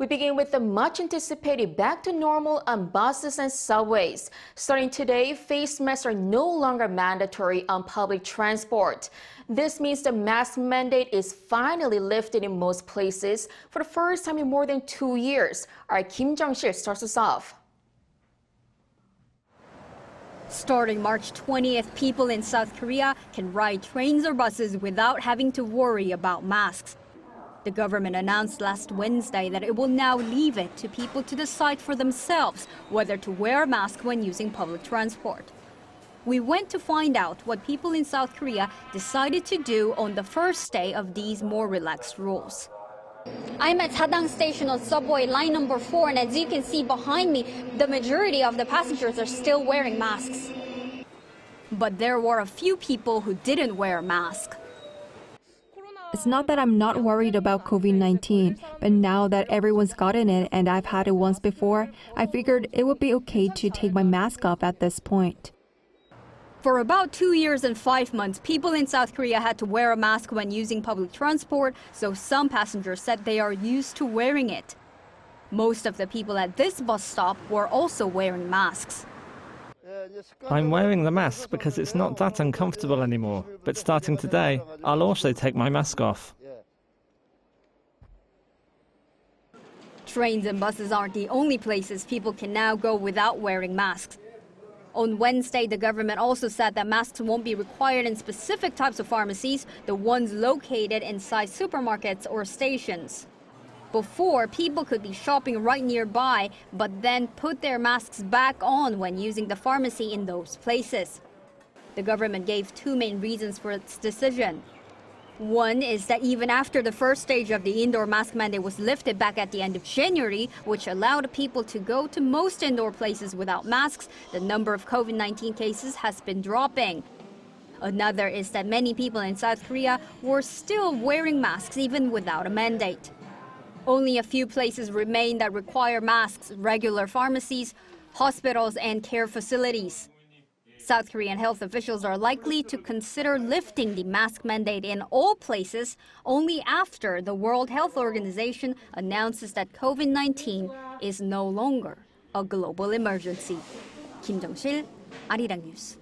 We begin with the much-anticipated back to normal on buses and subways. Starting today, face masks are no longer mandatory on public transport. This means the mask mandate is finally lifted in most places for the first time in more than 2 years. Our Kim Jung-sil starts us off. Starting March 20th, people in South Korea can ride trains or buses without having to worry about masks. The government announced last Wednesday that it will now leave it to people to decide for themselves whether to wear a mask when using public transport. We went to find out what people in South Korea decided to do on the first day of these more relaxed rules. I'm at Sadang Station on subway line number 4, and as you can see behind me, the majority of the passengers are still wearing masks. But there were a few people who didn't wear a mask. It's not that I'm not worried about COVID-19, but now that everyone's gotten it and I've had it once before, I figured it would be okay to take my mask off at this point. For about 2 years and 5 months, people in South Korea had to wear a mask when using public transport, so some passengers said they are used to wearing it. Most of the people at this bus stop were also wearing masks. I'm wearing the mask because it's not that uncomfortable anymore, but starting today, I'll also take my mask off. Trains and buses aren't the only places people can now go without wearing masks. On Wednesday, the government also said that masks won't be required in specific types of pharmacies, the ones located inside supermarkets or stations. Before, people could be shopping right nearby, but then put their masks back on when using the pharmacy in those places. The government gave 2 main reasons for its decision. One is that even after the first stage of the indoor mask mandate was lifted back at the end of January, which allowed people to go to most indoor places without masks, the number of COVID-19 cases has been dropping. Another is that many people in South Korea were still wearing masks even without a mandate. Only a few places remain that require masks: regular pharmacies, hospitals, and care facilities. South Korean health officials are likely to consider lifting the mask mandate in all places only after the World Health Organization announces that COVID-19 is no longer a global emergency. Kim Jung-sil, Arirang News.